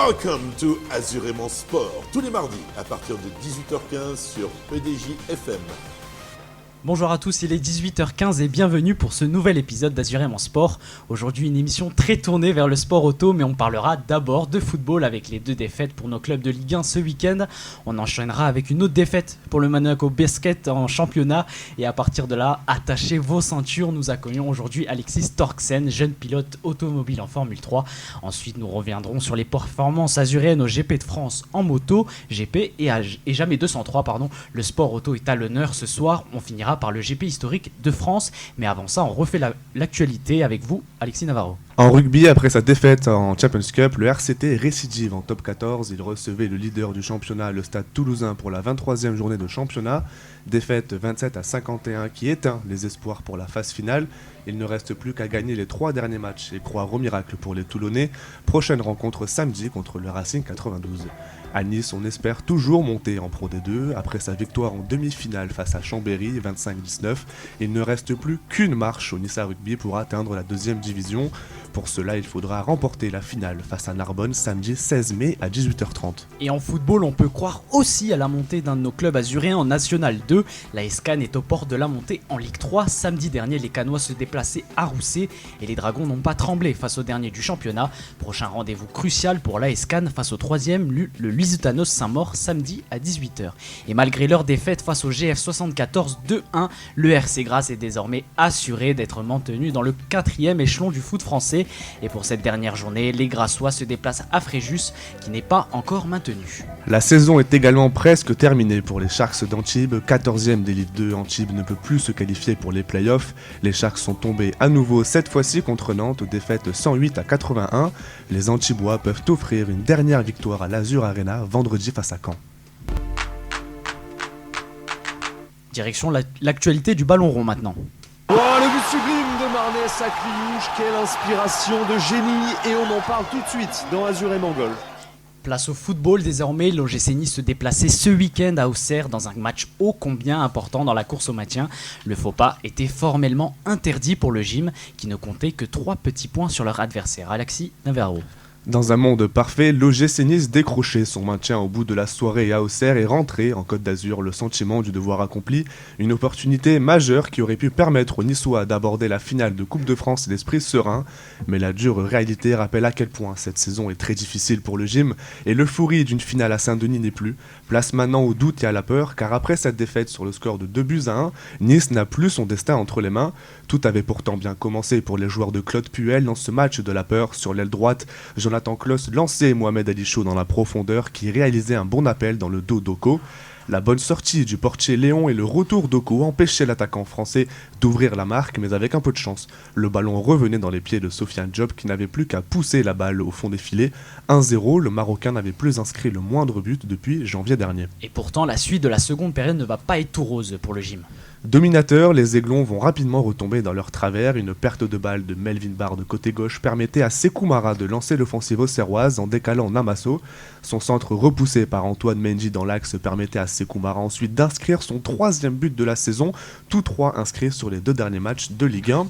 Welcome to Azurément Sport, tous les mardis à partir de 18h15 sur PDJ FM. Bonjour à tous, il est 18h15 et bienvenue pour ce nouvel épisode d'Azurément Sport. Aujourd'hui une émission très tournée vers le sport auto, mais on parlera d'abord de football avec les 2 défaites pour nos clubs de Ligue 1 ce week-end. On enchaînera avec une autre défaite pour le Monaco Basket en championnat et à partir de là, attachez vos ceintures. Nous accueillons aujourd'hui Alexis Torksen, jeune pilote automobile en Formule 3. Ensuite nous reviendrons sur les performances azuréennes au GP de France en moto, GP et jamais 203 pardon. Le sport auto est à l'honneur ce soir, on finira par le GP historique de France. Mais avant ça, on refait l'actualité avec vous, Alexis Navarro. En rugby, après sa défaite en Champions Cup, le RCT récidive en top 14. Il recevait le leader du championnat, le Stade Toulousain, pour la 23e journée de championnat. Défaite 27-51 qui éteint les espoirs pour la phase finale. Il ne reste plus qu'à gagner les 3 derniers matchs et croire au miracle pour les Toulonnais. Prochaine rencontre samedi contre le Racing 92. À Nice, on espère toujours monter en Pro D2. Après sa victoire en demi-finale face à Chambéry, 25-19, il ne reste plus qu'une marche au Niça Rugby pour atteindre la 2e division. Pour cela, il faudra remporter la finale face à Narbonne samedi 16 mai à 18h30. Et en football, on peut croire aussi à la montée d'un de nos clubs azuréens en National 2. La Cannes est aux portes de la montée en Ligue 3. Samedi dernier, les Cannois se déplaçaient à Rousset et les Dragons n'ont pas tremblé face au dernier du championnat. Prochain rendez-vous crucial pour la Cannes face au 3e, le Lusitanos Saint-Maur, samedi à 18h. Et malgré leur défaite face au GF 74 2-1, le RC Grasse est désormais assuré d'être maintenu dans le 4e échelon du foot français. Et pour cette dernière journée, les Grassois se déplacent à Fréjus, qui n'est pas encore maintenu. La saison est également presque terminée pour les Sharks d'Antibes. 14e d'élite 2, Antibes ne peut plus se qualifier pour les playoffs. Les Sharks sont tombés à nouveau cette fois-ci contre Nantes, défaite 108-81. Les Antibois peuvent offrir une dernière victoire à l'Azur Arena vendredi face à Caen. Direction l'actualité du ballon rond maintenant. Oh, le but sublime de Marnès à Cliouche, quelle inspiration de génie, et on en parle tout de suite dans Azurément Golf. Place au football désormais, l'OGC Nice se déplaçait ce week-end à Auxerre dans un match ô combien important dans la course au maintien. Le faux pas était formellement interdit pour le gym qui ne comptait que 3 petits points sur leur adversaire. Alexis Navarro. Dans un monde parfait, l'OGC Nice décrochait son maintien au bout de la soirée à Auxerre et rentrait en Côte d'Azur le sentiment du devoir accompli, une opportunité majeure qui aurait pu permettre aux Niçois d'aborder la finale de Coupe de France l'esprit serein, mais la dure réalité rappelle à quel point cette saison est très difficile pour le gym et l'euphorie d'une finale à Saint-Denis n'est plus. Place maintenant au doute et à la peur, car après cette défaite sur le score de 2-1, Nice n'a plus son destin entre les mains. Tout avait pourtant bien commencé pour les joueurs de Claude Puel dans ce match de la peur. Sur l'aile droite, Jonathan Kloss lançait Mohamed Ali Chaud dans la profondeur qui réalisait un bon appel dans le dos d'Oko. La bonne sortie du portier Léon et le retour d'Oko empêchaient l'attaquant français d'ouvrir la marque, mais avec un peu de chance. Le ballon revenait dans les pieds de Sofiane Diop qui n'avait plus qu'à pousser la balle au fond des filets. 1-0, le Marocain n'avait plus inscrit le moindre but depuis janvier dernier. Et pourtant, la suite de la seconde période ne va pas être tout rose pour le gym. Dominateurs, les Aiglons vont rapidement retomber dans leur travers. Une perte de balle de Melvin Barr de côté gauche permettait à Sékou Mara de lancer l'offensive auxerroise en décalant Namasso. Son centre repoussé par Antoine Mendy dans l'axe permettait à Sékou Mara ensuite d'inscrire son 3e but de la saison, tous 3 inscrits sur les 2 derniers matchs de Ligue 1.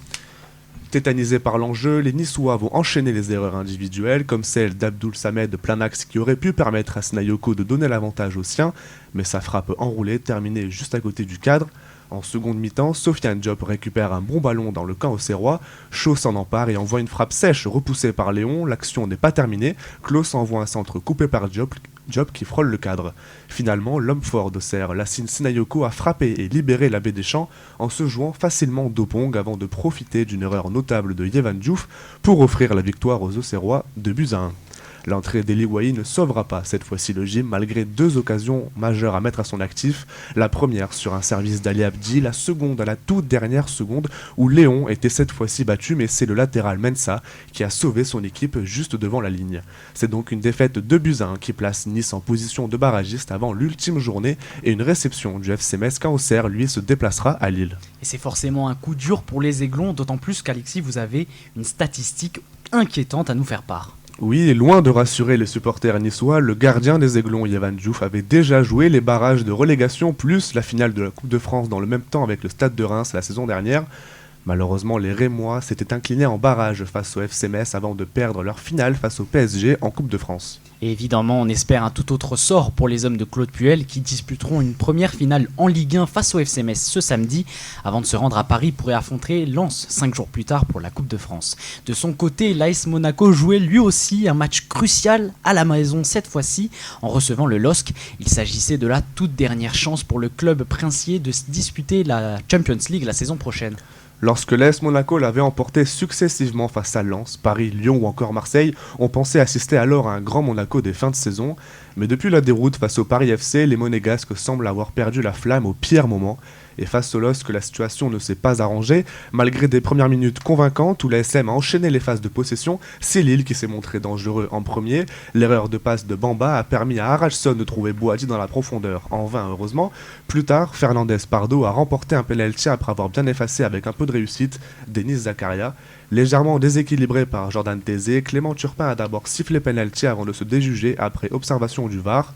Tétanisés par l'enjeu, les Niçois vont enchaîner les erreurs individuelles, comme celle d'Abdoul Samed plein axe qui aurait pu permettre à Snayoko de donner l'avantage aux siens, mais sa frappe enroulée terminait juste à côté du cadre. En seconde mi-temps, Sofiane Diop récupère un bon ballon dans le camp auxerrois. Chaud s'en empare et envoie une frappe sèche repoussée par Léon. L'action n'est pas terminée. Klaus envoie un centre coupé par Diop qui frôle le cadre. Finalement, l'homme fort d'Auxerre, Lassine Sinayoko, a frappé et libéré l'abbé Deschamps en se jouant facilement d'Opong avant de profiter d'une erreur notable de Yevan Diouf pour offrir la victoire aux Auxerrois 2-1. L'entrée d'Eli Wahi ne sauvera pas cette fois-ci le gym malgré 2 occasions majeures à mettre à son actif. La première sur un service d'Ali Abdi, la seconde à la toute dernière seconde où Léon était cette fois-ci battu, mais c'est le latéral Mensa qui a sauvé son équipe juste devant la ligne. C'est donc une défaite 2-1 qui place Nice en position de barragiste avant l'ultime journée et une réception du FC Metz quand Auxerre lui se déplacera à Lille. Et c'est forcément un coup dur pour les Aiglons, d'autant plus qu'Alexis, vous avez une statistique inquiétante à nous faire part. Oui, et loin de rassurer les supporters niçois, le gardien des Aiglons, Yevan Diouf, avait déjà joué les barrages de relégation plus la finale de la Coupe de France dans le même temps avec le Stade de Reims la saison dernière. Malheureusement, les Rémois s'étaient inclinés en barrage face au FC Metz avant de perdre leur finale face au PSG en Coupe de France. Et évidemment, on espère un tout autre sort pour les hommes de Claude Puel qui disputeront une première finale en Ligue 1 face au FC Metz ce samedi avant de se rendre à Paris pour y affronter Lens 5 jours plus tard pour la Coupe de France. De son côté, l'AS Monaco jouait lui aussi un match crucial à la maison cette fois-ci en recevant le LOSC. Il s'agissait de la toute dernière chance pour le club princier de se disputer la Champions League la saison prochaine. Lorsque l'AS Monaco l'avait emporté successivement face à Lens, Paris, Lyon ou encore Marseille, on pensait assister alors à un grand Monaco des fins de saison. Mais depuis la déroute face au Paris FC, les Monégasques semblent avoir perdu la flamme au pire moment. Et face au LOSC, la situation ne s'est pas arrangée. Malgré des premières minutes convaincantes où l'ASM a enchaîné les phases de possession, c'est Lille qui s'est montré dangereux en premier. L'erreur de passe de Bamba a permis à Haraldsson de trouver Boadi dans la profondeur, en vain heureusement. Plus tard, Fernandez Pardo a remporté un penalty après avoir bien effacé avec un peu de réussite Denis Zakaria. Légèrement déséquilibré par Jordan Tézé, Clément Turpin a d'abord sifflé penalty avant de se déjuger après observation du VAR.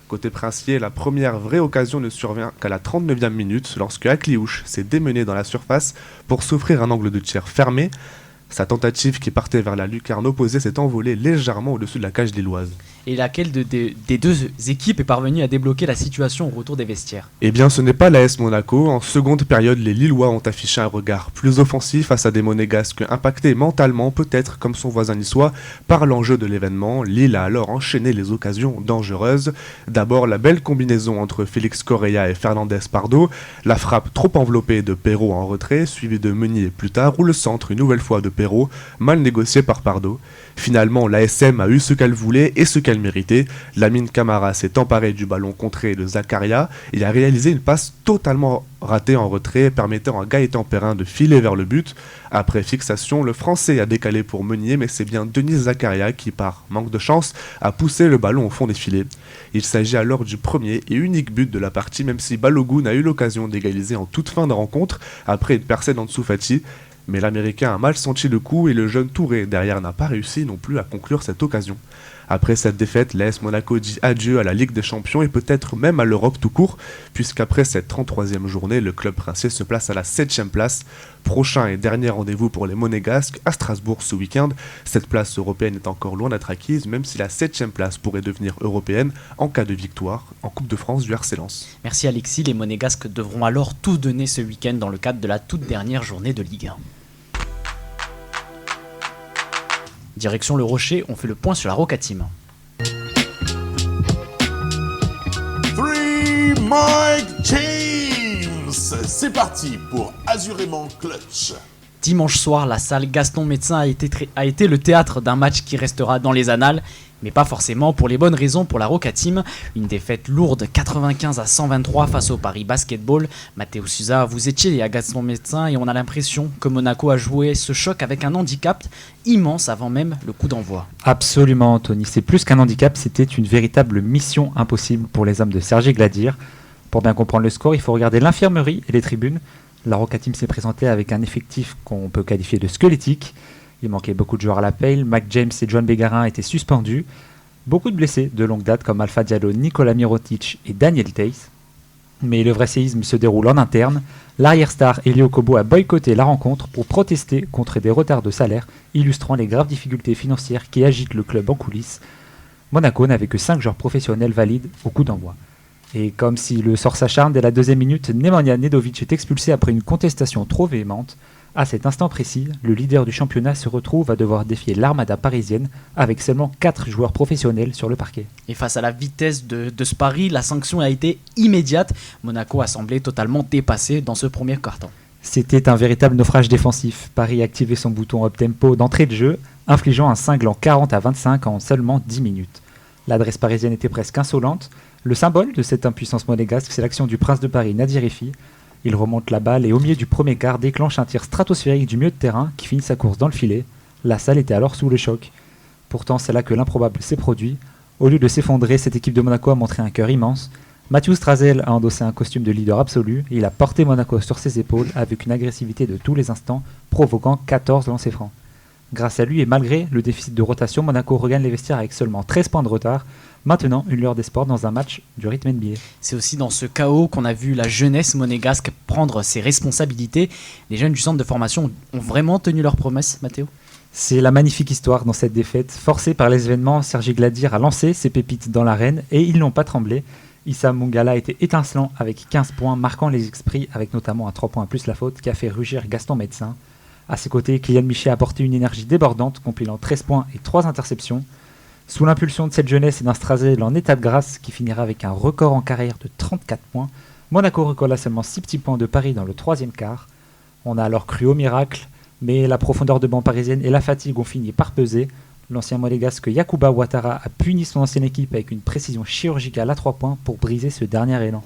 Côté princier, la première vraie occasion ne survient qu'à la 39e minute lorsque Akliouche s'est démené dans la surface pour s'offrir un angle de tir fermé. Sa tentative qui partait vers la lucarne opposée s'est envolée légèrement au-dessus de la cage lilloise. Et laquelle des deux équipes est parvenue à débloquer la situation au retour des vestiaires? Eh bien, ce n'est pas l'AS Monaco. En seconde période, les Lillois ont affiché un regard plus offensif face à des Monégasques impactés mentalement, peut-être comme son voisin niçois, par l'enjeu de l'événement. Lille a alors enchaîné les occasions dangereuses. D'abord, la belle combinaison entre Félix Correa et Fernandez Pardo, la frappe trop enveloppée de Perrault en retrait, suivie de Meunier plus tard, ou le centre une nouvelle fois de Perrault, mal négocié par Pardo. Finalement, l'ASM a eu ce qu'elle voulait et ce qu'elle méritait. Lamine Camara s'est emparé du ballon contré de Zakaria et a réalisé une passe totalement ratée en retrait, permettant à Gaëtan Perrin de filer vers le but. Après fixation, le Français a décalé pour Meunier, mais c'est bien Denis Zakaria qui, par manque de chance, a poussé le ballon au fond des filets. Il s'agit alors du premier et unique but de la partie, même si Balogun a eu l'occasion d'égaliser en toute fin de rencontre, après une percée d'Ansu Fati. Mais l'Américain a mal senti le coup et le jeune Touré derrière n'a pas réussi non plus à conclure cette occasion. Après cette défaite, l'AS Monaco dit adieu à la Ligue des Champions et peut-être même à l'Europe tout court, puisqu'après cette 33e journée, le club princier se place à la 7e place. Prochain et dernier rendez-vous pour les Monégasques à Strasbourg ce week-end. Cette place européenne est encore loin d'être acquise, même si la 7e place pourrait devenir européenne en cas de victoire en Coupe de France du RC Lens. Merci Alexis, les Monégasques devront alors tout donner ce week-end dans le cadre de la toute dernière journée de Ligue 1. Direction le Rocher, on fait le point sur la Roca Team. Three Mike James. C'est parti pour Azurément Clutch. Dimanche soir, la salle Gaston Médecin a été le théâtre d'un match qui restera dans les annales, mais pas forcément pour les bonnes raisons pour la Roca Team. Une défaite lourde, 95-123 face au Paris Basketball. Mathéo Sousa, vous étiez à Gaston Médecin et on a l'impression que Monaco a joué ce choc avec un handicap immense avant même le coup d'envoi. Absolument Anthony, c'est plus qu'un handicap, c'était une véritable mission impossible pour les hommes de Sergi Gladir. Pour bien comprendre le score, il faut regarder l'infirmerie et les tribunes. La Roca Team s'est présentée avec un effectif qu'on peut qualifier de squelettique. Il manquait beaucoup de joueurs à la paille, Mac James et John Bégarin étaient suspendus. Beaucoup de blessés de longue date comme Alpha Diallo, Nicolas Mirotic et Daniel Teis. Mais le vrai séisme se déroule en interne. L'arrière-star Elio Kobo a boycotté la rencontre pour protester contre des retards de salaire, illustrant les graves difficultés financières qui agitent le club en coulisses. Monaco n'avait que 5 joueurs professionnels valides au coup d'envoi. Et comme si le sort s'acharne, dès la 2e minute, Nemanja Nedovic est expulsé après une contestation trop véhémente. À cet instant précis, le leader du championnat se retrouve à devoir défier l'armada parisienne avec seulement 4 joueurs professionnels sur le parquet. Et face à la vitesse de ce pari, la sanction a été immédiate. Monaco a semblé totalement dépassé dans ce premier quart-temps. C'était un véritable naufrage défensif. Paris activait son bouton up-tempo d'entrée de jeu, infligeant un cinglant 40-25 en seulement 10 minutes. L'adresse parisienne était presque insolente. Le symbole de cette impuissance monégasque, c'est l'action du prince de Paris, Nadir Effi. Il remonte la balle et au milieu du premier quart déclenche un tir stratosphérique du milieu de terrain qui finit sa course dans le filet. La salle était alors sous le choc. Pourtant, c'est là que l'improbable s'est produit. Au lieu de s'effondrer, cette équipe de Monaco a montré un cœur immense. Mathieu Strazel a endossé un costume de leader absolu et il a porté Monaco sur ses épaules avec une agressivité de tous les instants, provoquant 14 lancers francs. Grâce à lui et malgré le déficit de rotation, Monaco regagne les vestiaires avec seulement 13 points de retard. Maintenant, une lueur d'espoir dans un match du rythme NBA. C'est aussi dans ce chaos qu'on a vu la jeunesse monégasque prendre ses responsabilités. Les jeunes du centre de formation ont vraiment tenu leurs promesses, Mathéo? C'est la magnifique histoire dans cette défaite. Forcé par les événements, Sergi Gladir a lancé ses pépites dans l'arène et ils n'ont pas tremblé. Issa Mungala était étincelant avec 15 points, marquant les esprits avec notamment un 3 points plus la faute qui a fait rugir Gaston Médecin. À ses côtés, Kylian Michet a apporté une énergie débordante, compilant 13 points et 3 interceptions. Sous l'impulsion de cette jeunesse et d'un Strazel en état de grâce qui finira avec un record en carrière de 34 points, Monaco recolla seulement 6 petits points de Paris dans le troisième quart. On a alors cru au miracle, mais la profondeur de banc parisienne et la fatigue ont fini par peser. L'ancien monégasque Yacouba Ouattara a puni son ancienne équipe avec une précision chirurgicale à 3 points pour briser ce dernier élan.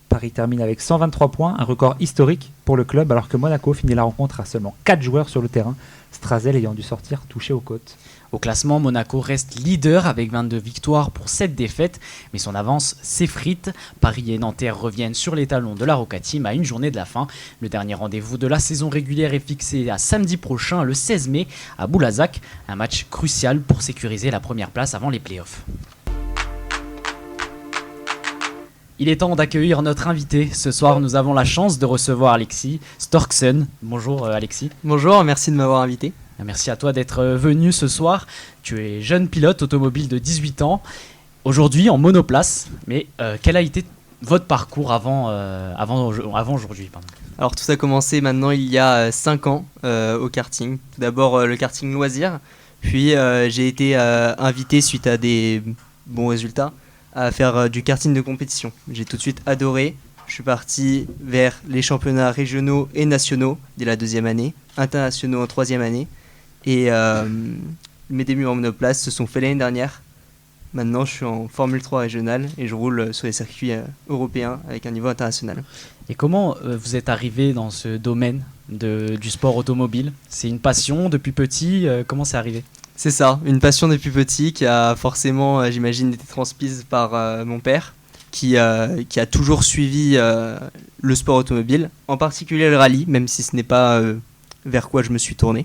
Paris termine avec 123 points, un record historique pour le club, alors que Monaco finit la rencontre à seulement 4 joueurs sur le terrain, Strazel ayant dû sortir touché aux côtes. Au classement, Monaco reste leader avec 22 victoires pour 7 défaites, mais son avance s'effrite. Paris et Nanterre reviennent sur les talons de la Roca Team à une journée de la fin. Le dernier rendez-vous de la saison régulière est fixé à samedi prochain, le 16 mai, à Boulazac. Un match crucial pour sécuriser la première place avant les playoffs. Il est temps d'accueillir notre invité. Ce soir, nous avons la chance de recevoir Alexis Storksen. Bonjour Alexis. Bonjour, merci de m'avoir invité. Merci à toi d'être venu ce soir. Tu es jeune pilote automobile de 18 ans, aujourd'hui en monoplace. Mais quel a été votre parcours avant aujourd'hui, pardon. Alors tout a commencé maintenant il y a 5 ans au karting. Tout d'abord le karting loisir, puis j'ai été invité suite à des bons résultats à faire du karting de compétition. J'ai tout de suite adoré. Je suis parti vers les championnats régionaux et nationaux dès la 2e année, internationaux en 3e année. Et mes débuts en monoplace se sont faits l'année dernière. Maintenant, je suis en Formule 3 régionale et je roule sur les circuits européens avec un niveau international. Et comment vous êtes arrivé dans ce domaine du sport automobile? C'est une passion depuis petit, comment c'est arrivé? C'est ça, une passion depuis petit qui a forcément, j'imagine, été transmise par mon père, qui a toujours suivi le sport automobile, en particulier le rallye, même si ce n'est pas vers quoi je me suis tourné.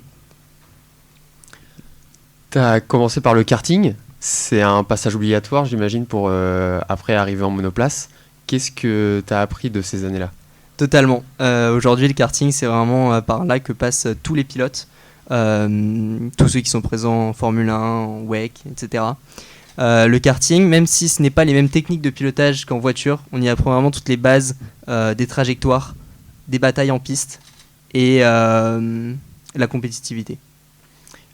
Tu as commencé par le karting, c'est un passage obligatoire, j'imagine, pour après arriver en monoplace. Qu'est-ce que tu as appris de ces années-là? Totalement. Aujourd'hui, le karting, c'est vraiment par là que passent tous les pilotes. Tous ceux qui sont présents en Formule 1, en WEC, etc. Le karting, même si ce n'est pas les mêmes techniques de pilotage qu'en voiture, on y apprend vraiment toutes les bases des trajectoires, des batailles en piste et la compétitivité.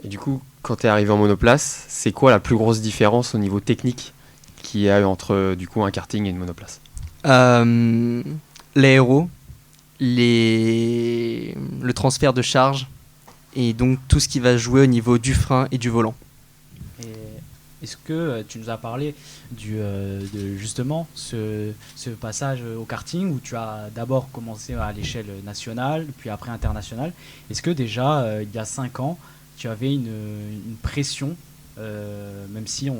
Et du coup, quand tu es arrivé en monoplace, c'est quoi la plus grosse différence au niveau technique qu'il y a entre du coup un karting et une monoplace? L'aéro, le transfert de charge et donc tout ce qui va jouer au niveau du frein et du volant. Et est-ce que tu nous as parlé de justement ce passage au karting où tu as d'abord commencé à l'échelle nationale, puis après internationale. Est-ce que déjà, il y a 5 ans, tu avais une pression, même si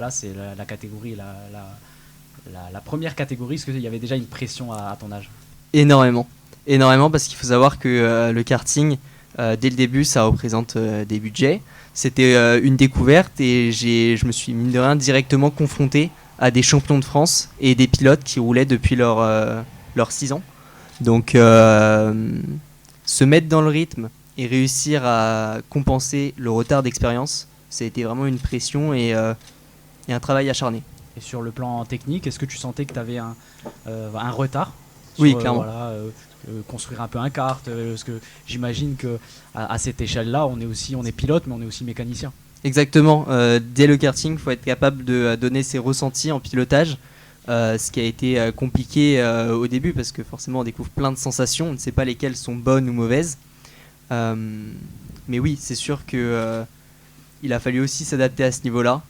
c'est la catégorie, la première catégorie, est-ce qu'il y avait déjà une pression à ton âge? Énormément, parce qu'il faut savoir que le karting, dès le début, ça représente des budgets. C'était une découverte et je me suis, mine de rien, directement confronté à des champions de France et des pilotes qui roulaient depuis leurs 6 ans. Donc, se mettre dans le rythme et réussir à compenser le retard d'expérience, ça a été vraiment une pression et un travail acharné. Et sur le plan technique, est-ce que tu sentais que tu avais un retard Oui, clairement. Construire un peu un kart, parce que j'imagine que à cette échelle-là, on est pilote, mais on est aussi mécanicien. Exactement. Dès le karting, il faut être capable de donner ses ressentis en pilotage, ce qui a été compliqué au début, parce que forcément on découvre plein de sensations, on ne sait pas lesquelles sont bonnes ou mauvaises. Mais oui, c'est sûr que il a fallu aussi s'adapter à ce niveau-là,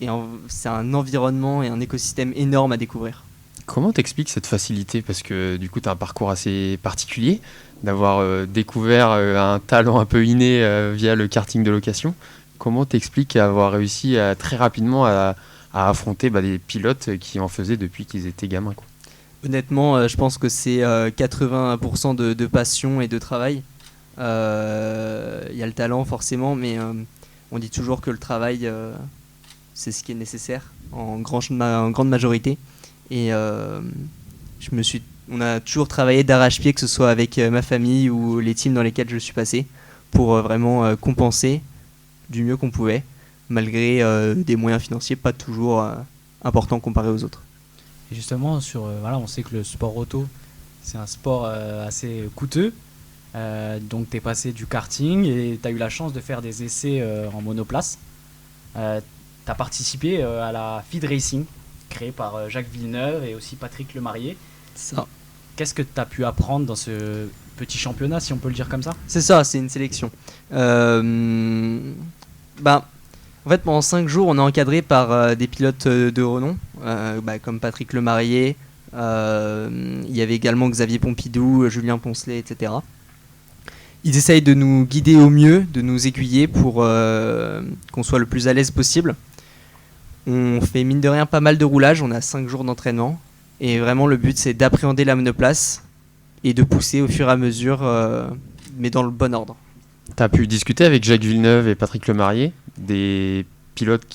et c'est un environnement et un écosystème énorme à découvrir. Comment t'expliques cette facilité? Parce que du coup, tu as un parcours assez particulier, d'avoir découvert un talent un peu inné via le karting de location. Comment t'expliques avoir réussi très rapidement à affronter des pilotes qui en faisaient depuis qu'ils étaient gamins, quoi? Honnêtement, je pense que c'est 80% de passion et de travail. Il y a le talent forcément, mais on dit toujours que le travail, c'est ce qui est nécessaire en grande majorité. Et on a toujours travaillé d'arrache-pied, que ce soit avec ma famille ou les teams dans lesquels je suis passé, pour vraiment compenser du mieux qu'on pouvait, malgré des moyens financiers pas toujours importants comparés aux autres. Et justement, on sait que le sport auto, c'est un sport assez coûteux. Donc tu es passé du karting et tu as eu la chance de faire des essais en monoplace. Tu as participé à la Feed Racing, créée par Jacques Villeneuve et aussi Patrick Lemarié. Ça. Qu'est-ce que tu as pu apprendre dans ce petit championnat, si on peut le dire comme ça ? C'est ça, c'est une sélection. En fait, pendant 5 jours, on est encadré par des pilotes de renom, comme Patrick Lemarié. Il y avait également Xavier Pompidou, Julien Poncelet, etc. Ils essayent de nous guider au mieux, de nous aiguiller pour qu'on soit le plus à l'aise possible. On fait mine de rien pas mal de roulage, on a 5 jours d'entraînement. Et vraiment, le but, c'est d'appréhender la monoplace et de pousser au fur et à mesure, mais dans le bon ordre. Tu as pu discuter avec Jacques Villeneuve et Patrick Lemarié, des pilotes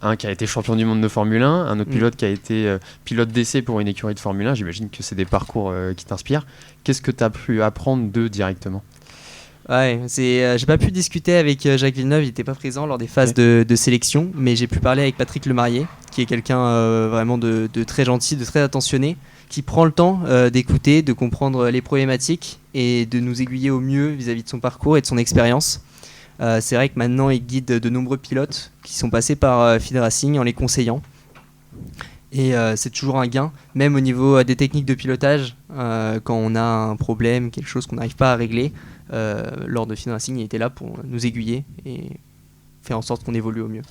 un qui a été champion du monde de Formule 1, un autre pilote qui a été pilote d'essai pour une écurie de Formule 1. J'imagine que c'est des parcours qui t'inspirent. Qu'est-ce que tu as pu apprendre d'eux directement ? Ouais, j'ai pas pu discuter avec Jacques Villeneuve, il n'était pas présent lors des phases de sélection, mais j'ai pu parler avec Patrick Lemarié, qui est quelqu'un vraiment de très gentil, de très attentionné, qui prend le temps d'écouter, de comprendre les problématiques et de nous aiguiller au mieux vis-à-vis de son parcours et de son expérience. C'est vrai que maintenant il guide de nombreux pilotes qui sont passés par Feed Racing en les conseillant. Et c'est toujours un gain, même au niveau des techniques de pilotage, quand on a un problème, quelque chose qu'on n'arrive pas à régler. Lors de Feed Racing, il était là pour nous aiguiller et faire en sorte qu'on évolue au mieux.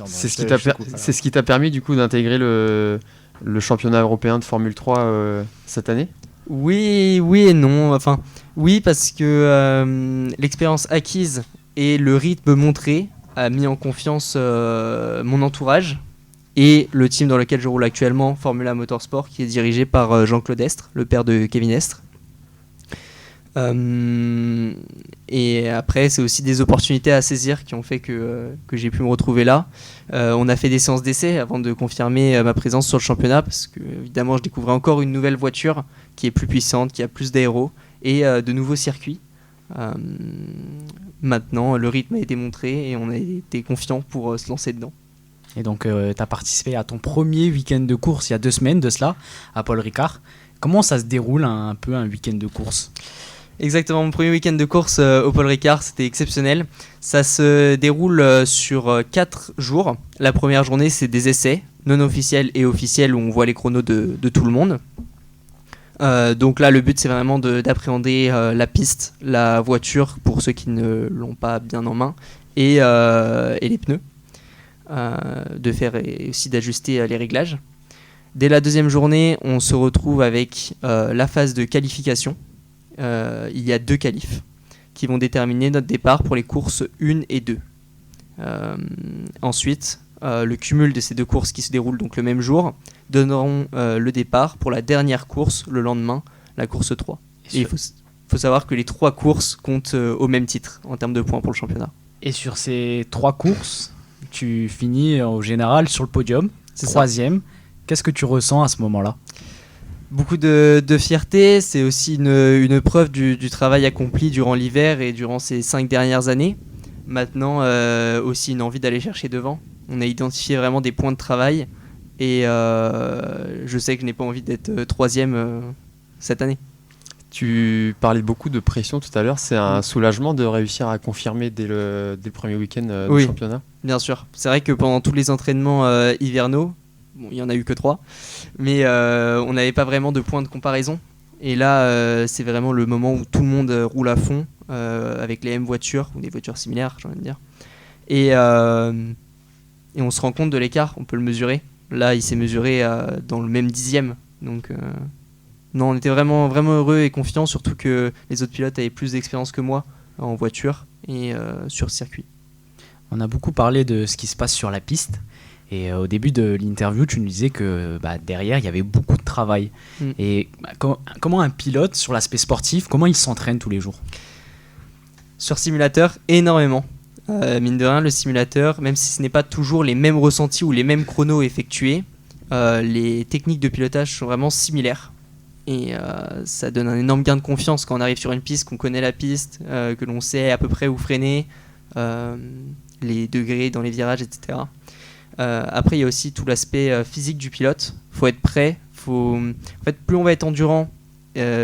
C'est ce qui t'a permis du coup d'intégrer le championnat européen de Formule 3 cette année ? Oui et non. Enfin, oui, parce que l'expérience acquise et le rythme montré a mis en confiance mon entourage et le team dans lequel je roule actuellement, Formula Motorsport, qui est dirigé par Jean-Claude Estre, le père de Kevin Estre. Et après, c'est aussi des opportunités à saisir qui ont fait que j'ai pu me retrouver là. On a fait des séances d'essai avant de confirmer ma présence sur le championnat, parce que évidemment, je découvrais encore une nouvelle voiture qui est plus puissante, qui a plus d'aéro et de nouveaux circuits. Maintenant, le rythme a été montré et on a été confiant pour se lancer dedans. Et donc, tu as participé à ton premier week-end de course il y a 2 semaines de cela, à Paul Ricard. Comment ça se déroule un week-end de course ? Exactement, mon premier week-end de course au Paul Ricard, c'était exceptionnel. Ça se déroule sur 4 jours. La première journée, c'est des essais non officiels et officiels où on voit les chronos de tout le monde. Donc là, le but, c'est vraiment d'appréhender la piste, la voiture, pour ceux qui ne l'ont pas bien en main, et les pneus. De faire et aussi d'ajuster les réglages. Dès la deuxième journée, on se retrouve avec la phase de qualification. Il y a 2 qualifs qui vont déterminer notre départ pour les courses 1 et 2. Ensuite, le cumul de ces 2 courses qui se déroulent donc le même jour donneront le départ pour la dernière course le lendemain, la course 3. Et il faut savoir que les 3 courses comptent au même titre en termes de points pour le championnat. Et sur ces 3 courses, tu finis au général sur le podium, 3e. Qu'est-ce que tu ressens à ce moment-là ? Beaucoup de fierté, c'est aussi une preuve du travail accompli durant l'hiver et durant ces 5 dernières années. Maintenant, aussi une envie d'aller chercher devant. On a identifié vraiment des points de travail et je sais que je n'ai pas envie d'être 3e cette année. Tu parlais beaucoup de pression tout à l'heure, c'est un soulagement de réussir à confirmer dès le premier week-end du championnat ? Bien sûr, c'est vrai que pendant tous les entraînements hivernaux, bon, il n'y en a eu que 3, mais on n'avait pas vraiment de point de comparaison. Et là, c'est vraiment le moment où tout le monde roule à fond, avec les mêmes voitures, ou des voitures similaires, j'ai envie de dire. Et on se rend compte de l'écart, on peut le mesurer. Là, il s'est mesuré dans le même 10e. Donc, non, on était vraiment, vraiment heureux et confiants, surtout que les autres pilotes avaient plus d'expérience que moi en voiture et sur circuit. On a beaucoup parlé de ce qui se passe sur la piste. Et au début de l'interview, tu nous disais que derrière, il y avait beaucoup de travail. Et comment un pilote, sur l'aspect sportif, comment il s'entraîne tous les jours ? Sur simulateur, énormément. Mine de rien, le simulateur, même si ce n'est pas toujours les mêmes ressentis ou les mêmes chronos effectués, les techniques de pilotage sont vraiment similaires. Et ça donne un énorme gain de confiance quand on arrive sur une piste, qu'on connaît la piste, que l'on sait à peu près où freiner, les degrés dans les virages, etc. Après, il y a aussi tout l'aspect physique du pilote. Il faut être prêt. En fait, plus on va être endurant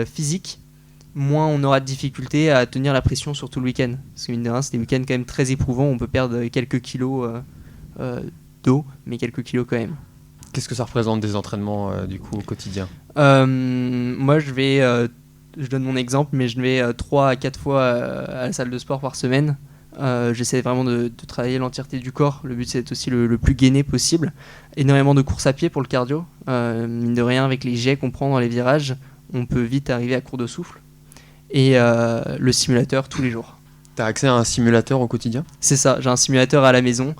physique, moins on aura de difficultés à tenir la pression sur tout le week-end. Parce que mine de rien, c'est des week-ends quand même très éprouvants. On peut perdre quelques kilos d'eau, mais quelques kilos quand même. Qu'est-ce que ça représente des entraînements du coup au quotidien? Moi, je donne mon exemple, mais je vais 3 à 4 fois à la salle de sport par semaine. J'essaie vraiment de travailler l'entièreté du corps. Le but, c'est d'être aussi le plus gainé possible. Énormément de course à pied pour le cardio. Mine de rien, avec les jets qu'on prend dans les virages, on peut vite arriver à court de souffle. Et le simulateur tous les jours. T'as accès à un simulateur au quotidien? C'est ça, j'ai un simulateur à la maison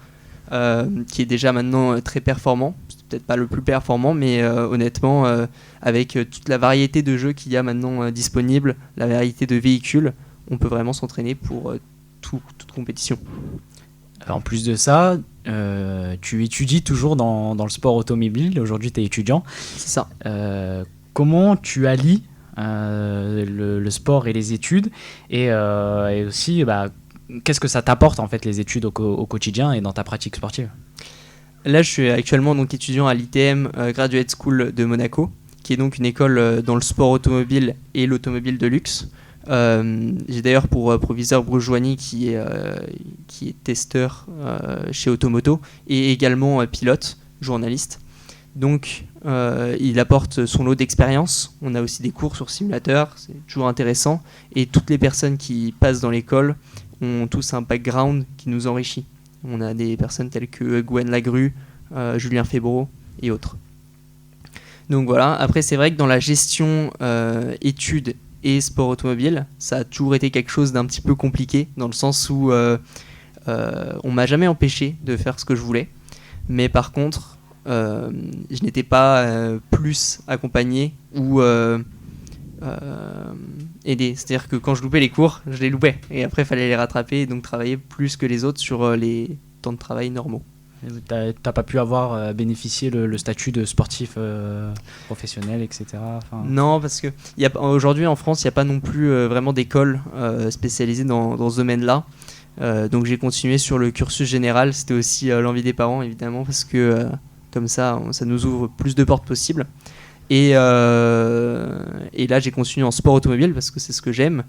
qui est déjà maintenant très performant. C'est peut-être pas le plus performant, mais honnêtement, avec toute la variété de jeux qu'il y a maintenant disponibles, la variété de véhicules, on peut vraiment s'entraîner pour toute compétition. En plus de ça, tu étudies toujours dans le sport automobile. Aujourd'hui, tu es étudiant. C'est ça. Comment tu allies le sport et les études et aussi, qu'est-ce que ça t'apporte en fait les études au quotidien et dans ta pratique sportive? Là, je suis actuellement donc étudiant à l'ITM Graduate School de Monaco, qui est donc une école dans le sport automobile et l'automobile de luxe. J'ai d'ailleurs pour proviseur Bruce Joigny qui est testeur chez Automoto et également pilote, journaliste. Donc il apporte son lot d'expérience. On a aussi des cours sur simulateur, c'est toujours intéressant. Et toutes les personnes qui passent dans l'école ont tous un background qui nous enrichit. On a des personnes telles que Gwen Lagrue, Julien Febro et autres. Donc voilà, après c'est vrai que dans la gestion études et sport automobile, ça a toujours été quelque chose d'un petit peu compliqué, dans le sens où on m'a jamais empêché de faire ce que je voulais, mais par contre je n'étais pas plus accompagné ou aidé. C'est-à-dire que quand je loupais les cours, je les loupais, et après il fallait les rattraper, et donc travailler plus que les autres sur les temps de travail normaux. T'as pas pu bénéficier le statut de sportif professionnel, etc. Non, parce que aujourd'hui en France, il n'y a pas non plus vraiment d'école spécialisée dans ce domaine-là. Donc j'ai continué sur le cursus général. C'était aussi l'envie des parents, évidemment, parce que comme ça nous ouvre plus de portes possibles. Et là, j'ai continué en sport automobile parce que c'est ce que j'aime.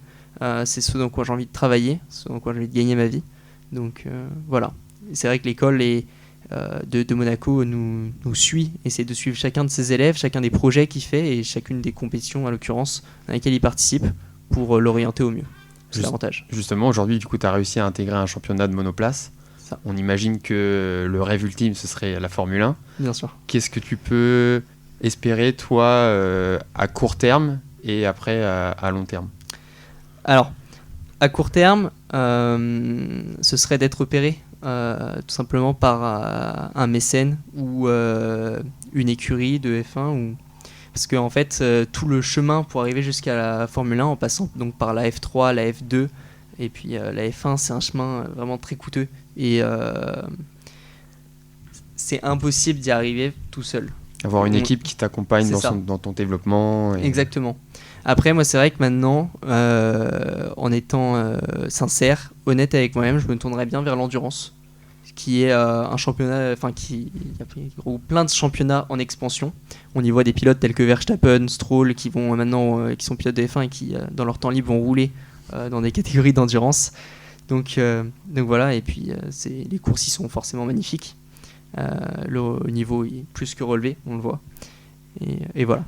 C'est ce dans quoi j'ai envie de travailler, ce dans quoi j'ai envie de gagner ma vie. Donc voilà. Et c'est vrai que l'école de Monaco nous suit, essaie de suivre chacun de ses élèves, chacun des projets qu'il fait et chacune des compétitions, à l'occurrence, dans lesquelles il participe pour l'orienter au mieux. C'est l'avantage. Justement, aujourd'hui, du coup, tu as réussi à intégrer un championnat de monoplace. Ça. On imagine que le rêve ultime, ce serait la Formule 1. Bien sûr. Qu'est-ce que tu peux espérer, toi, à court terme et après à long terme? Alors, à court terme, ce serait d'être repéré tout simplement par un mécène ou une écurie de F1 parce qu'en fait tout le chemin pour arriver jusqu'à la Formule 1 en passant donc par la F3, la F2 et puis la F1, c'est un chemin vraiment très coûteux et c'est impossible d'y arriver tout seul. Avoir une équipe qui t'accompagne dans ton développement. Exactement. Après, moi, c'est vrai que maintenant, en étant sincère, honnête avec moi-même, je me tournerais bien vers l'endurance, qui est un championnat, il y a plein de championnats en expansion. On y voit des pilotes tels que Verstappen, Stroll, qui vont maintenant, qui sont pilotes de F1 et qui, dans leur temps libre, vont rouler dans des catégories d'endurance. Donc voilà, et puis les courses y sont forcément magnifiques. Le niveau est plus que relevé, on le voit. Et voilà.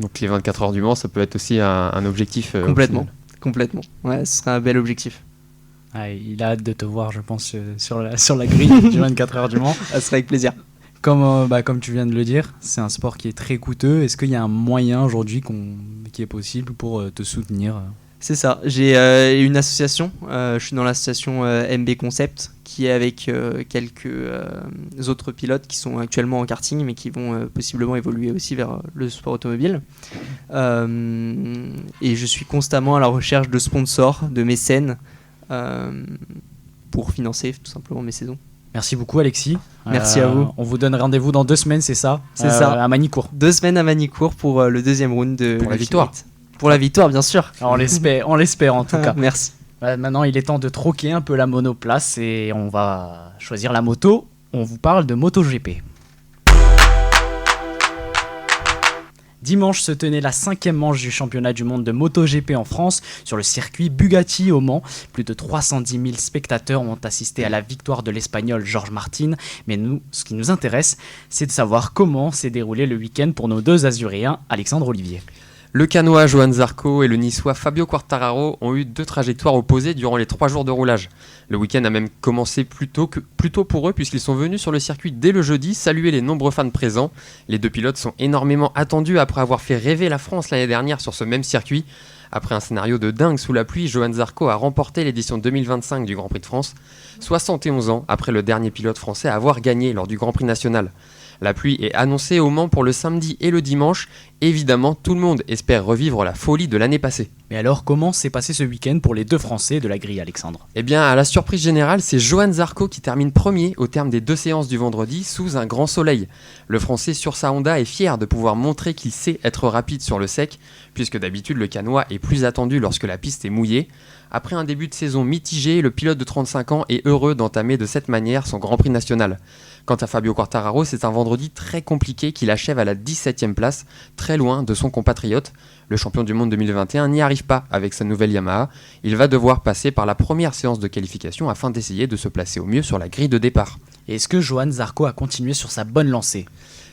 Donc les 24 heures du Mans, ça peut être aussi un objectif. Complètement. Ouais, ce serait un bel objectif. Il a hâte de te voir, je pense, sur la grille du 24 heures du Mans. Ça serait avec plaisir. Comme tu viens de le dire, c'est un sport qui est très coûteux. Est-ce qu'il y a un moyen aujourd'hui qui est possible pour te soutenir? C'est ça. J'ai une association. Je suis dans l'association MB Concept, qui est avec quelques autres pilotes qui sont actuellement en karting, mais qui vont possiblement évoluer aussi vers le sport automobile. Et je suis constamment à la recherche de sponsors, de mécènes, pour financer tout simplement mes saisons. Merci beaucoup Alexis. Merci à vous. On vous donne rendez-vous dans 2 semaines, c'est ça? C'est ça. À Manicourt. 2 semaines à Manicourt pour le deuxième round de Pour la l'Ultimate. victoire. Pour la victoire, bien sûr. Alors, on l'espère en tout cas. Merci. Maintenant, il est temps de troquer un peu la monoplace et on va choisir la moto. On vous parle de MotoGP. Dimanche se tenait la 5e manche du championnat du monde de MotoGP en France sur le circuit Bugatti au Mans. Plus de 310 000 spectateurs ont assisté à la victoire de l'Espagnol Jorge Martin. Mais nous, ce qui nous intéresse, c'est de savoir comment s'est déroulé le week-end pour nos 2 Azuréens, Alexandre Olivier. Le Canois Johan Zarco et le Niçois Fabio Quartararo ont eu 2 trajectoires opposées durant les 3 jours de roulage. Le week-end a même commencé plus tôt pour eux puisqu'ils sont venus sur le circuit dès le jeudi saluer les nombreux fans présents. Les 2 pilotes sont énormément attendus après avoir fait rêver la France l'année dernière sur ce même circuit. Après un scénario de dingue sous la pluie, Johan Zarco a remporté l'édition 2025 du Grand Prix de France, 71 ans après le dernier pilote français à avoir gagné lors du Grand Prix national. La pluie est annoncée au Mans pour le samedi et le dimanche. Évidemment, tout le monde espère revivre la folie de l'année passée. Mais alors, comment s'est passé ce week-end pour les 2 Français de la grille, Alexandre? Eh bien, à la surprise générale, c'est Johan Zarco qui termine premier au terme des 2 séances du vendredi sous un grand soleil. Le Français sur sa Honda est fier de pouvoir montrer qu'il sait être rapide sur le sec, puisque d'habitude le Canois est plus attendu lorsque la piste est mouillée. Après un début de saison mitigé, le pilote de 35 ans est heureux d'entamer de cette manière son Grand Prix national. Quant à Fabio Quartararo, c'est un vendredi très compliqué qu'il achève à la 17e place, très loin de son compatriote. Le champion du monde 2021 n'y arrive pas avec sa nouvelle Yamaha. Il va devoir passer par la première séance de qualification afin d'essayer de se placer au mieux sur la grille de départ. Et est-ce que Johan Zarco a continué sur sa bonne lancée?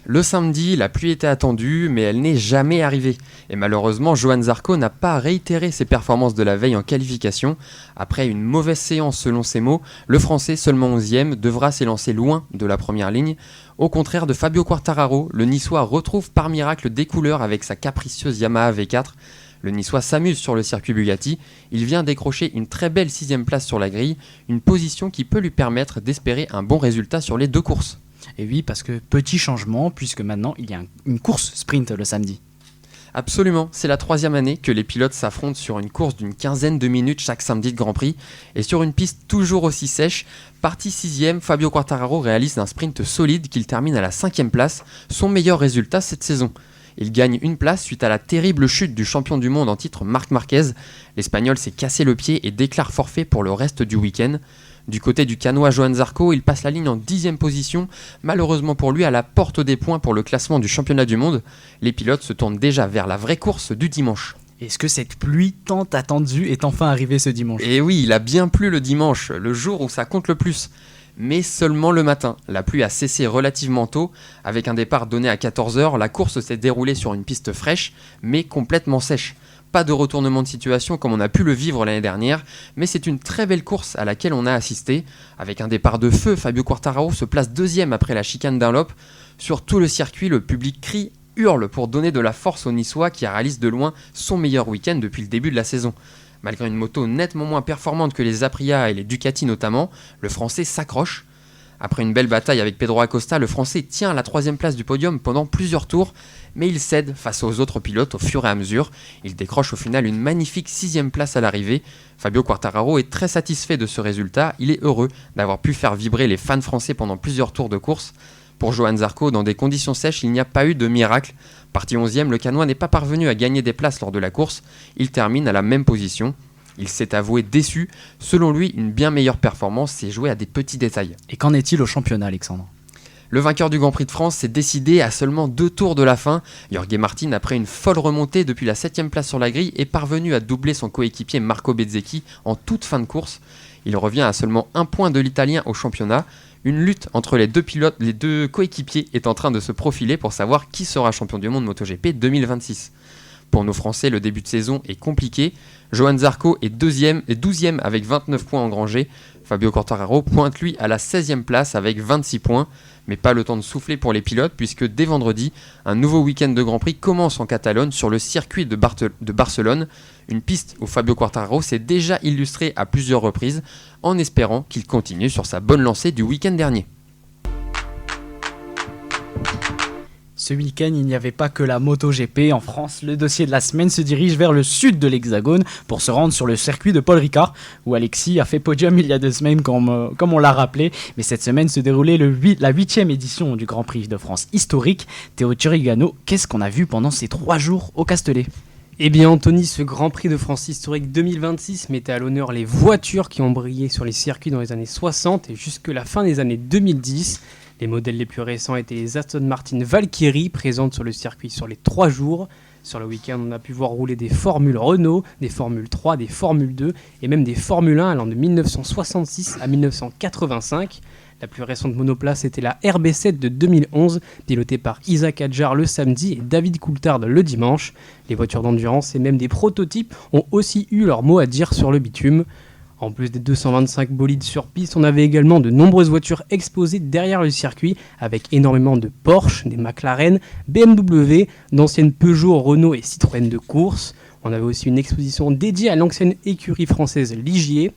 Le samedi, la pluie était attendue, mais elle n'est jamais arrivée. Et malheureusement, Johan Zarco n'a pas réitéré ses performances de la veille en qualification. Après une mauvaise séance selon ses mots, le Français, seulement 11e, devra s'élancer loin de la première ligne. Au contraire de Fabio Quartararo, le Niçois retrouve par miracle des couleurs avec sa capricieuse Yamaha V4. Le Niçois s'amuse sur le circuit Bugatti. Il vient décrocher une très belle 6e place sur la grille, une position qui peut lui permettre d'espérer un bon résultat sur les 2 courses. Et oui, parce que petit changement, puisque maintenant il y a une course sprint le samedi. Absolument, c'est la 3e année que les pilotes s'affrontent sur une course d'une quinzaine de minutes chaque samedi de Grand Prix. Et sur une piste toujours aussi sèche, parti 6e, Fabio Quartararo réalise un sprint solide qu'il termine à la 5e place, son meilleur résultat cette saison. Il gagne une place suite à la terrible chute du champion du monde en titre Marc Marquez. L'Espagnol s'est cassé le pied et déclare forfait pour le reste du week-end. Du côté du Canois Johan Zarco, il passe la ligne en 10e position, malheureusement pour lui à la porte des points pour le classement du championnat du monde. Les pilotes se tournent déjà vers la vraie course du dimanche. Est-ce que cette pluie tant attendue est enfin arrivée ce dimanche? Et oui, il a bien plu le dimanche, le jour où ça compte le plus. Mais seulement le matin. La pluie a cessé relativement tôt. Avec un départ donné à 14h, la course s'est déroulée sur une piste fraîche, mais complètement sèche. Pas de retournement de situation comme on a pu le vivre l'année dernière, mais c'est une très belle course à laquelle on a assisté. Avec un départ de feu, Fabio Quartararo se place 2e après la chicane Dunlop. Sur tout le circuit, le public crie, hurle pour donner de la force au Niçois qui réalise de loin son meilleur week-end depuis le début de la saison. Malgré une moto nettement moins performante que les Aprilia et les Ducati notamment, le Français s'accroche. Après une belle bataille avec Pedro Acosta, le Français tient la 3e place du podium pendant plusieurs tours, mais il cède face aux autres pilotes au fur et à mesure. Il décroche au final une magnifique 6e place à l'arrivée. Fabio Quartararo est très satisfait de ce résultat. Il est heureux d'avoir pu faire vibrer les fans français pendant plusieurs tours de course. Pour Johan Zarco, dans des conditions sèches, il n'y a pas eu de miracle. Parti 11e, le Canois n'est pas parvenu à gagner des places lors de la course. Il termine à la même position. Il s'est avoué déçu. Selon lui, une bien meilleure performance s'est jouée à des petits détails. Et qu'en est-il au championnat, Alexandre? Le vainqueur du Grand Prix de France s'est décidé à seulement 2 tours de la fin. Jorge Martin, après une folle remontée depuis la 7e place sur la grille, est parvenu à doubler son coéquipier Marco Bezzecchi en toute fin de course. Il revient à seulement 1 point de l'Italien au championnat. Une lutte entre les 2 pilotes, les 2 coéquipiers est en train de se profiler pour savoir qui sera champion du monde MotoGP 2026. Pour nos Français, le début de saison est compliqué. Johan Zarco est 12e avec 29 points engrangés. Fabio Quartararo pointe lui à la 16e place avec 26 points. Mais pas le temps de souffler pour les pilotes puisque dès vendredi, un nouveau week-end de Grand Prix commence en Catalogne sur le circuit de Barcelone. Une piste où Fabio Quartararo s'est déjà illustré à plusieurs reprises en espérant qu'il continue sur sa bonne lancée du week-end dernier. Ce week-end, il n'y avait pas que la MotoGP en France. Le dossier de la semaine se dirige vers le sud de l'Hexagone pour se rendre sur le circuit de Paul Ricard, où Alexis a fait podium il y a 2 semaines, comme on l'a rappelé. Mais cette semaine se déroulait la 8e édition du Grand Prix de France historique. Théo Turigano, qu'est-ce qu'on a vu pendant ces 3 jours au Castellet ? Eh bien Anthony, ce Grand Prix de France historique 2026 mettait à l'honneur les voitures qui ont brillé sur les circuits dans les années 60 et jusque la fin des années 2010. Les modèles les plus récents étaient les Aston Martin Valkyrie, présentes sur le circuit sur les 3 jours. Sur le week-end, on a pu voir rouler des Formules Renault, des Formules 3, des Formules 2 et même des Formules 1 allant de 1966 à 1985. La plus récente monoplace était la RB7 de 2011, pilotée par Isaac Hadjar le samedi et David Coulthard le dimanche. Les voitures d'endurance et même des prototypes ont aussi eu leur mot à dire sur le bitume. En plus des 225 bolides sur piste, on avait également de nombreuses voitures exposées derrière le circuit, avec énormément de Porsche, des McLaren, BMW, d'anciennes Peugeot, Renault et Citroën de course. On avait aussi une exposition dédiée à l'ancienne écurie française Ligier,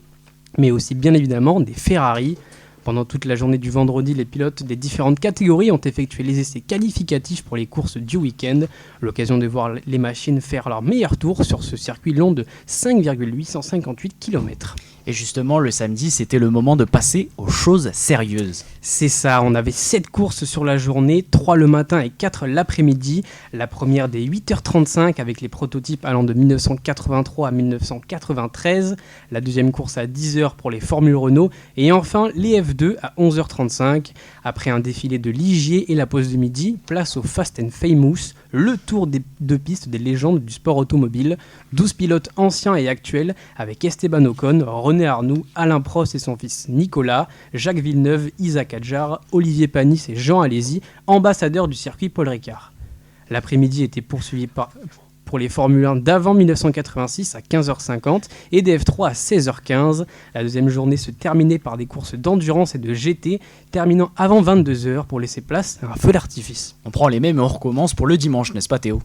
mais aussi bien évidemment des Ferrari. Pendant toute la journée du vendredi, les pilotes des différentes catégories ont effectué les essais qualificatifs pour les courses du week-end. L'occasion de voir les machines faire leur meilleur tour sur ce circuit long de 5,858 km. Et justement, le samedi, c'était le moment de passer aux choses sérieuses. C'est ça, on avait 7 courses sur la journée, 3 le matin et 4 l'après-midi. La première dès 8h35 avec les prototypes allant de 1983 à 1993. La deuxième course à 10h pour les Formules Renault. Et enfin, les F2 à 11h35. Après un défilé de Ligier et la pause de midi, place au Fast and Famous, le tour des 2 pistes des légendes du sport automobile. 12 pilotes anciens et actuels avec Esteban Ocon, René Arnoux, Alain Prost et son fils Nicolas, Jacques Villeneuve, Isaac Hadjar, Olivier Panis et Jean Alési, ambassadeurs du circuit Paul Ricard. L'après-midi était poursuivi pour les Formule 1 d'avant 1986 à 15h50 et des F3 à 16h15. La deuxième journée se terminait par des courses d'endurance et de GT, terminant avant 22h pour laisser place à un feu d'artifice. On prend les mêmes et on recommence pour le dimanche, n'est-ce pas Théo ?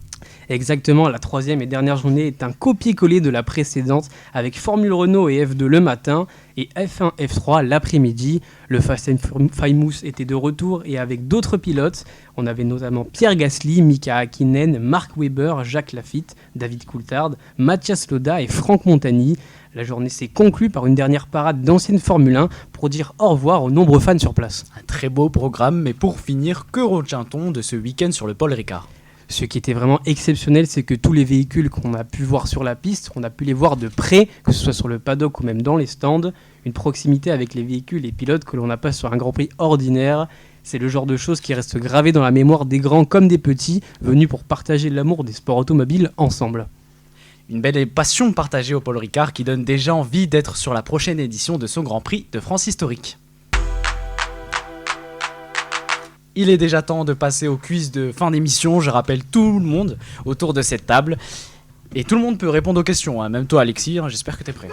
Exactement, la troisième et dernière journée est un copier-coller de la précédente avec Formule Renault et F2 le matin et F1, F3 l'après-midi. Le Fast and Famous était de retour et avec d'autres pilotes. On avait notamment Pierre Gasly, Mika Häkkinen, Mark Webber, Jacques Laffite, David Coulthard, Mathias Loda et Franck Montagny. La journée s'est conclue par une dernière parade d'ancienne Formule 1 pour dire au revoir aux nombreux fans sur place. Un très beau programme, mais pour finir, que retient-on de ce week-end sur le Paul Ricard ? Ce qui était vraiment exceptionnel, c'est que tous les véhicules qu'on a pu voir sur la piste, on a pu les voir de près, que ce soit sur le paddock ou même dans les stands. Une proximité avec les véhicules et pilotes que l'on n'a pas sur un Grand Prix ordinaire. C'est le genre de choses qui reste gravé dans la mémoire des grands comme des petits, venus pour partager l'amour des sports automobiles ensemble. Une belle passion partagée au Paul Ricard qui donne déjà envie d'être sur la prochaine édition de son Grand Prix de France historique. Il est déjà temps de passer au quiz de fin d'émission. Je rappelle tout le monde autour de cette table. Et tout le monde peut répondre aux questions, hein. Même toi Alexis, hein, j'espère que tu es prêt.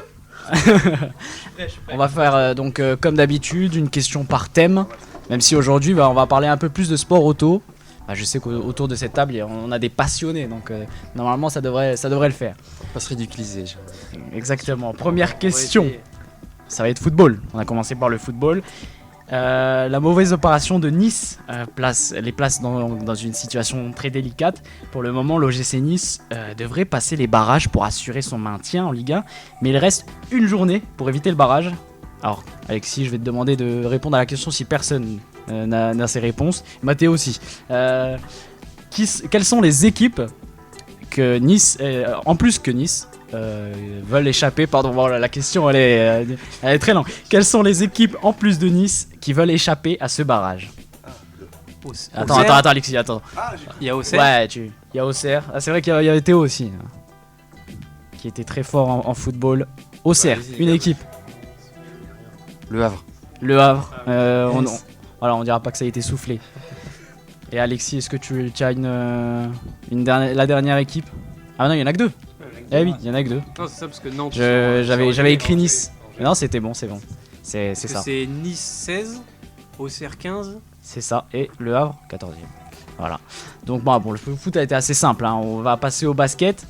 On va faire comme d'habitude une question par thème. Même si aujourd'hui on va parler un peu plus de sport auto. Je sais qu'autour de cette table on a des passionnés. Donc normalement ça devrait le faire. Pas se ridiculiser. Exactement. Première question. Ça va être football. On a commencé par le football. La mauvaise opération de Nice les place dans une situation très délicate. Pour le moment, l'OGC Nice devrait passer les barrages pour assurer son maintien en Ligue 1, mais il reste une journée pour éviter le barrage. Alors, Alexis, je vais te demander de répondre à la question si personne n'a ses réponses. Mathéo aussi. Quelles sont les équipes que Nice, en plus que Nice, veulent échapper, pardon, voilà, la question elle est très longue. Quelles sont les équipes en plus de Nice qui veulent échapper à ce barrage? Attends Alexis, attends. Il y a Auxerre. Ouais, il y a Auxerre. Ah, c'est vrai qu'il y avait Théo aussi, qui était très fort en football. Auxerre, une équipe. Le Havre. Le Havre. On dira pas que ça a été soufflé. Et Alexis, est-ce que tu as la dernière équipe? Ah non, il y en a que 2. Eh oui, il y en a que 2. Non, c'est ça parce que Nantes. J'avais écrit Nice. Mais non, c'était bon, c'est bon. C'est ça. C'est Nice 16, Auxerre 15. C'est ça, et Le Havre 14e. Voilà. Donc bon, le foot a été assez simple, hein. On va passer au basket.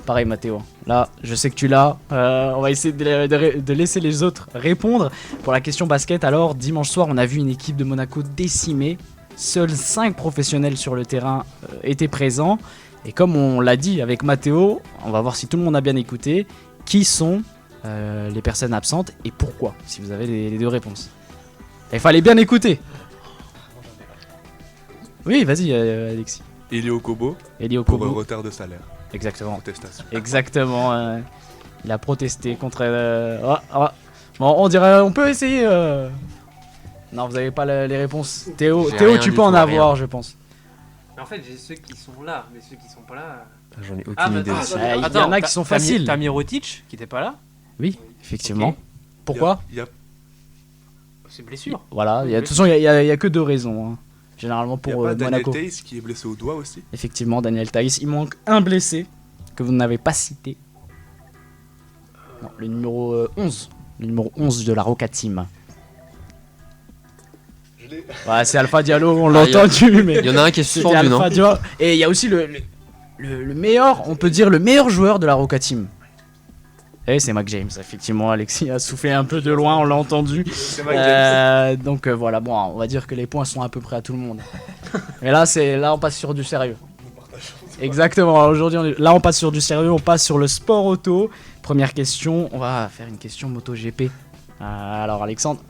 Pareil Mathéo, là je sais que tu l'as. On va essayer de laisser les autres répondre. Pour la question basket, alors dimanche soir on a vu une équipe de Monaco décimée Seuls 5 professionnels sur le terrain étaient présents. Et comme on l'a dit avec Mathéo, on va voir si tout le monde a bien écouté, qui sont les personnes absentes et pourquoi, si vous avez les deux réponses. Il fallait bien écouter. Oui, vas-y Alexis. Elio Kobo Elio pour Kobo. retard de salaire. Exactement. Contestation. Exactement. Il a protesté contre. Bon, on dirait, on peut essayer. Non, vous n'avez pas les réponses. Théo, J'ai Théo, rien tu du peux en tout, avoir, rien. je pense. En fait, j'ai ceux qui sont là, mais ceux qui sont pas là. J'en ai aucune Ah, bah idée. attends, aussi. Il y en a qui sont faciles. T'as Mirotic qui était pas là. Oui, effectivement. Ok. Pourquoi Il y a C'est blessure. Voilà. De toute façon, il y a que 2 raisons. Hein. Généralement Il y a pour pas Daniel Monaco. Tays qui est blessé au doigt aussi. Effectivement, Daniel Taïs. Il manque un blessé que vous n'avez pas cité. Non, le numéro 11. Le numéro 11 de la Roca Team. Ouais, c'est Alpha Diallo, on l'a Ah, il y a- entendu, mais. Il y en a un qui est C'était suspendu, non Alpha Diallo. Et il y a aussi le meilleur, on peut dire le meilleur joueur de la Roca Team. Et c'est Mac James, effectivement. Alexis a soufflé un peu de loin, on l'a entendu. Donc voilà, bon, on va dire que les points sont à peu près à tout le monde. Et là, on passe sur du sérieux. Exactement. Aujourd'hui, là, on passe sur du sérieux. On passe sur le sport auto. Première question, on va faire une question MotoGP. Alors, Alexandre,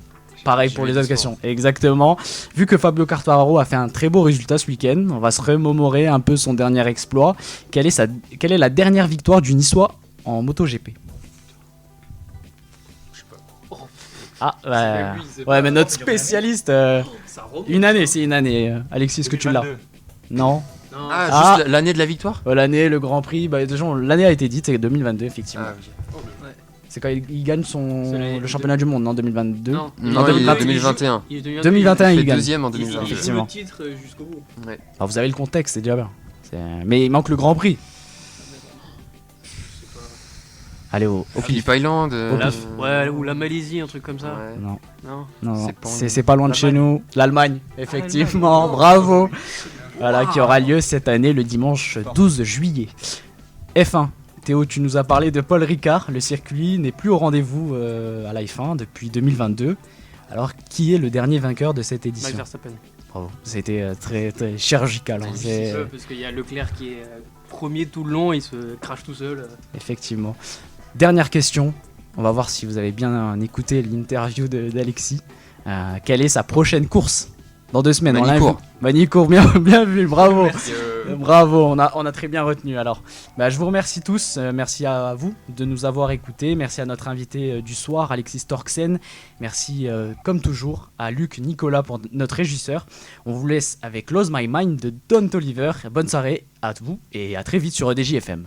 pareil pour les autres questions. Exactement. Vu que Fabio Quartararo a fait un très beau résultat ce week-end, on va se remémorer un peu son dernier exploit. Quelle est la dernière victoire du Niçois en MotoGP? Ah, ouais, mais notre spécialiste. Une année, c'est une année. Alexis, est-ce que tu l'as? Non. Ah, Ah. juste l'année de la victoire. L'année, le Grand Prix, déjà, l'année a été dite, c'est 2022, effectivement. Ah, ok. C'est quand il gagne C'est le championnat du monde, non? 2022. Non, Non, il est 2021. Il est 2021, Il il fait gagne. deuxième en Il 2022. joue Effectivement. le titre jusqu'au bout. Alors, vous avez le contexte, c'est déjà bien. Mais il manque le Grand Prix. Allez, au pif. Philippe Island. Ouais, ou la Malaisie, un truc comme ça. Ouais. Non, Non. non, C'est pas en- c'est pas loin de chez nous. L'Allemagne, effectivement, bravo. Voilà, qui aura lieu cette année le dimanche 12 juillet. F1. Théo, tu nous as parlé de Paul Ricard. Le circuit n'est plus au rendez-vous à la F1 depuis 2022. Alors, qui est le dernier vainqueur de cette Max édition? Verstappen. Bravo. C'était très, très chirurgical. Hein. C'est- Parce qu'il y a Leclerc qui est premier tout le long, il se crache tout seul. Effectivement. Dernière question. On va voir si vous avez bien écouté l'interview d'Alexis. Quelle est sa prochaine course dans 2 semaines? Manicourt. Manicourt, bien vu, bravo. Bravo, on a très bien retenu. Alors, je vous remercie tous. Merci à vous de nous avoir écoutés. Merci à notre invité du soir, Alexis Torksen. Merci, comme toujours, à Luc Nicolas pour notre régisseur. On vous laisse avec Lose My Mind de Don Toliver. Bonne soirée à vous et à très vite sur EDJ FM.